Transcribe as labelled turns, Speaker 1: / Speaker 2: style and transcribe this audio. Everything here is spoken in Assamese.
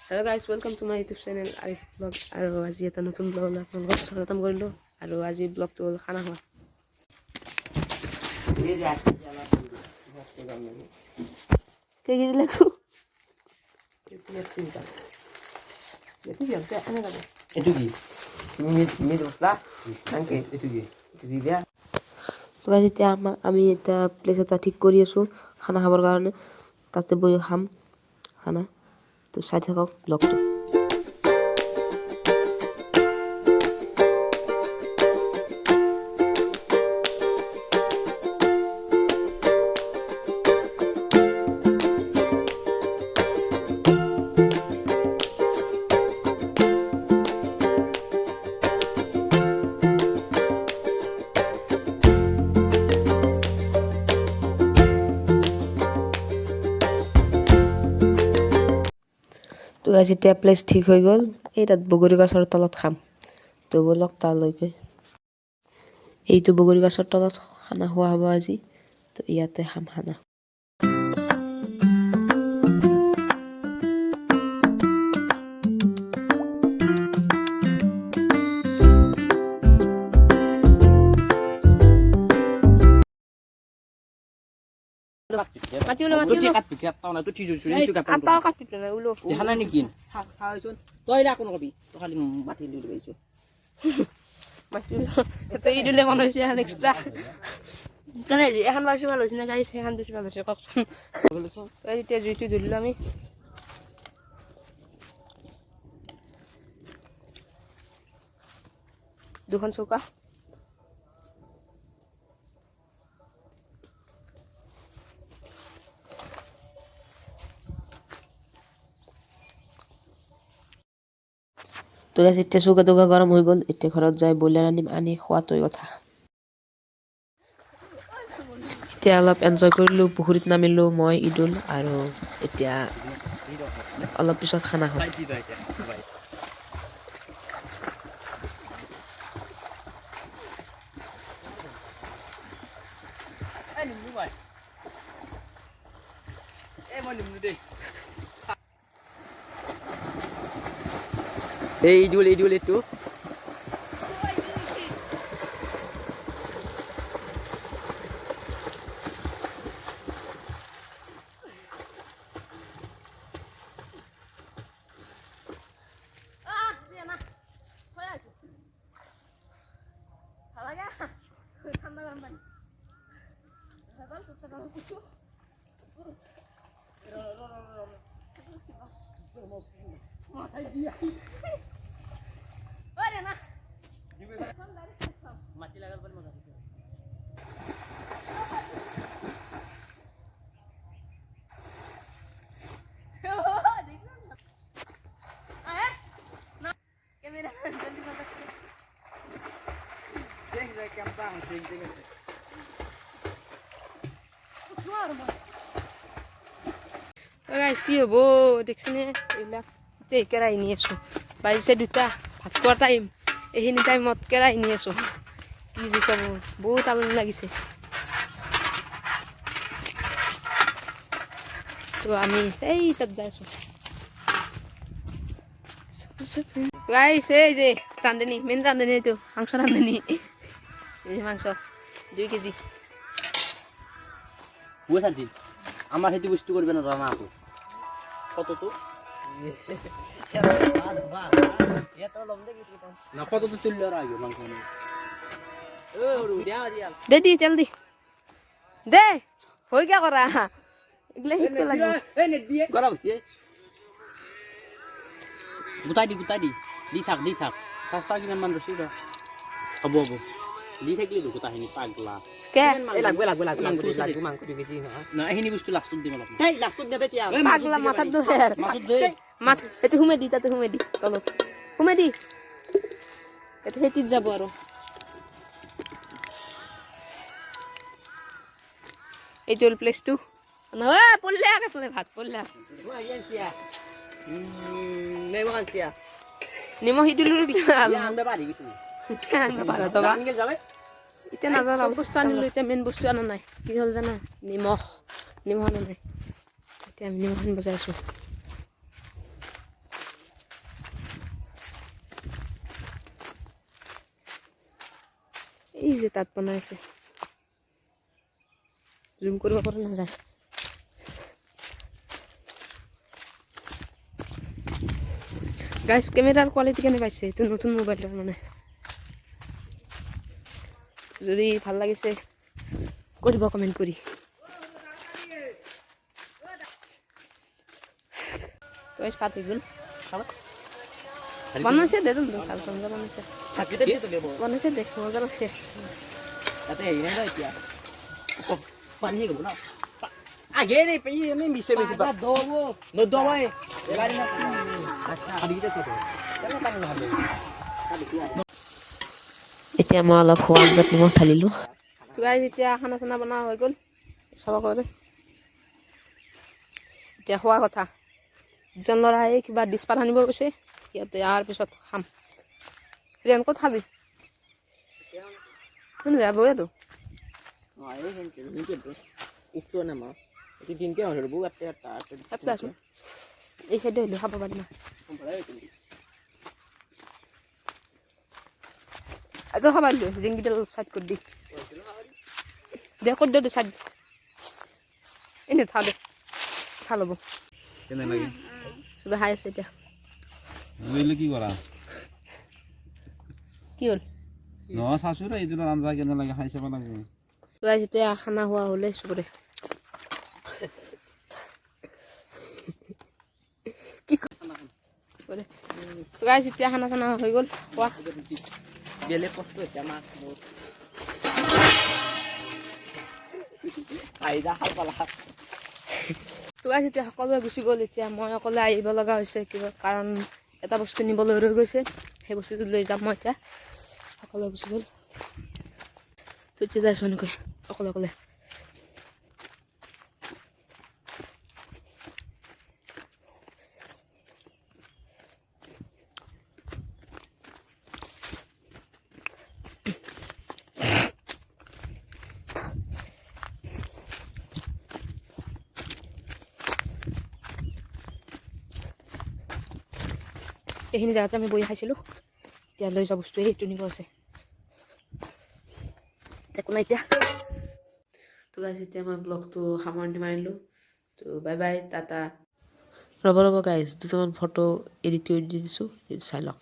Speaker 1: Hello guys, welcome to my YouTube channel Arif Vlog. আৰু আজি এটা নতুন ব্লগ আপোনালোকক স্বাগতম কৰিলোঁ আৰু আজি ব্লগটো হ'ল খানা খোৱা। কি দিলে তো?
Speaker 2: Itu কি? Mid mustla? Angke itu কি? Itu dia.
Speaker 1: তো গাইজ এতিয়া আমি এটা প্লেচ এটা ঠিক কৰি আছোঁ খানা খাবৰ কাৰণে, তাতে বহি খাম খানা। তো চাই থাকক ব্লগটো। তো গাইজ এতিয়া প্লেচ ঠিক হৈ গ'ল, এই তাত বগৰী গছৰ তলত খাম। তো ব'লক তালৈকে। এইটো বগৰী গছৰ তলত খানা খোৱা হ'ব আজি, তো ইয়াতে খাম খানা। এখন বাৰছি ভাল হৈছে নে গাড়ী সেইখন বেছি ভাল হৈছে কওকচোন। এতিয়া জুইটো ধৰিলোঁ আমি। দুখন চৌকা। তো গাইজ এতিয়া চৌকা টৌকা গৰম হৈ গ'ল, এতিয়া ঘৰত যাই ব্ৰইলাৰ আনিম, আনি খোৱাটোৱে কথা। এতিয়া অলপ এনজয় কৰিলোঁ, পুখুৰীত নামিলোঁ মই ঈদুল, আৰু এতিয়া অলপ পিছত খানা খাম।
Speaker 2: এই Idul itu.
Speaker 1: গাইজ কি হ'ব দেখছিনে এইবিলাক। এতিয়া কেৰাহী নি আছোঁ, বাজিছে 2টা, ভাত খোৱাৰ টাইম। এইখিনি টাইমত কেৰাহী নি আছোঁ, কি যে ক'ব, বহুত আমনি লাগিছে। তো আমি এই তাত যাই আছোঁ। গাইজ এই যে ৰান্ধনী, মেইন ৰান্ধনী এইটো, মাংস ৰান্ধনী। এই মাংস 2 কেজি।
Speaker 2: আমার হেতু বস্তু করবে না রান্না আপু কত তো না কত তো তুললে আর আগে মাংস
Speaker 1: দে দি তেল দি দে হই গা করা এগুলা শিখতে লাগবে।
Speaker 2: করা বসে গুতাই দি দি থাক সাসা কিমান মান রসি দা হব দি থাকলি তো গুতাহিনি পাগলা
Speaker 1: কে
Speaker 2: এই লাগবে মাংস 2 কেজি না এহিনি বস্তু লাস্টত দিম অলপ এই লাস্টত দে কি
Speaker 1: পাগলা মাথা দোহের
Speaker 2: মাছ দে
Speaker 1: মাথা এতে হুমে দি তাতে হুমে দি চলো হুমে দি এতে হেতিত যাব আর এই চল প্লেস 2 না পড়লে আগে ফলে ভাত পড়লে নিমখ হিদিলু
Speaker 2: আনবে পারি কিছু
Speaker 1: আনবে পারা তো
Speaker 2: আনগে যাবে
Speaker 1: এটা না জানা বস্তু আনিলো, এটা মেইন বস্তু আনা নাই, কি হল জানা, নিমখ আনা নাই। এতিয়া আমি নিমখ আনিব যাই আছোঁ। এই যে তাত বনাই আছে জুম কৰিব পৰা নাযায় গাইজ কেমেৰাৰ কোৱালিটি কেনে পাইছে এইটো নতুন মোবাইলটাৰ মানে যদি ভাল লাগিছে কৰিব কমেণ্ট কৰি গাইজ পাত হৈ গ'ল বনাইছে দে তো ভাল সুন্দৰ বনাইছে বনাইছে দেখ মজা লাগছে
Speaker 2: তাতে হেৰি নাই এতিয়া পানী গ'ল ন আগে নে পেই নে মিছে মিছে বা নদৱাই এবাৰ না আচ্ছা আদিতে চাব কেনে পানী নহলে
Speaker 1: এতিয়া মই অলপ খোৱা আঞ্জাত নিমখ ঢালিলোঁ তো গাইজ এতিয়া খানা চানা বনোৱা হৈ গ'ল চাব কৰে এতিয়া খোৱা কথা দুজন ল'ৰাই কিবা ডিছপাত আনিব গৈছে ইয়াতে ইয়াৰ পিছত খাম ৰিয়ান ক'ত খাবি কোন যাবই তো
Speaker 2: উঠো না মা এটি দিনকে হল বউ আতে
Speaker 1: হেপলা আছো এই সাইডে হইলো খাব পারি না আজ খাবার দিও জিঙ্গিটা সাইড করে দি দেখো দে সাইড এনে থালে খালব
Speaker 3: কেনে লাগে
Speaker 1: সবে হাই আছে এটা
Speaker 3: ওইলে কি করা
Speaker 1: কি হল
Speaker 3: ন শাশুড়া এই দুটো আঞ্জা কেনে লাগে খাই চাব লাগে
Speaker 1: তোরা যেতিয়া খানা হওয়া হলে সবরে কি করে তোরা যেতিয়া খানা চানা হয়ে গেল কোয়া
Speaker 2: গেলে কষ্ট হচ্ছে আমার আইদা হাল পালা
Speaker 1: তোরা যেতিয়া সকলোৱে গুচি গ'ল এতিয়া মই অকলে আহিব লগা হৈছে কিবা কাৰণ এটা বস্তু নিবলৈ ৰৈ গৈছে সেই বস্তুটো লৈ যাম মই এতিয়া সকলোৱে গুচি গ'ল তো এতিয়া যাইছো এনেকৈ অকলে অকলে এইখিনি জেগাতে আমি বহি খাইছিলোঁ এতিয়া লৈ যোৱা বস্তু এইটো নিব আছে একো নাই এতিয়া তো গাইজ এতিয়া মই ব্লগটো সামৰণি মাৰিলোঁ তো বাই বাই টাটা ৰ'ব গাইজ দুটামান ফটো এডিট কৰি দি দিছোঁ চাই লওক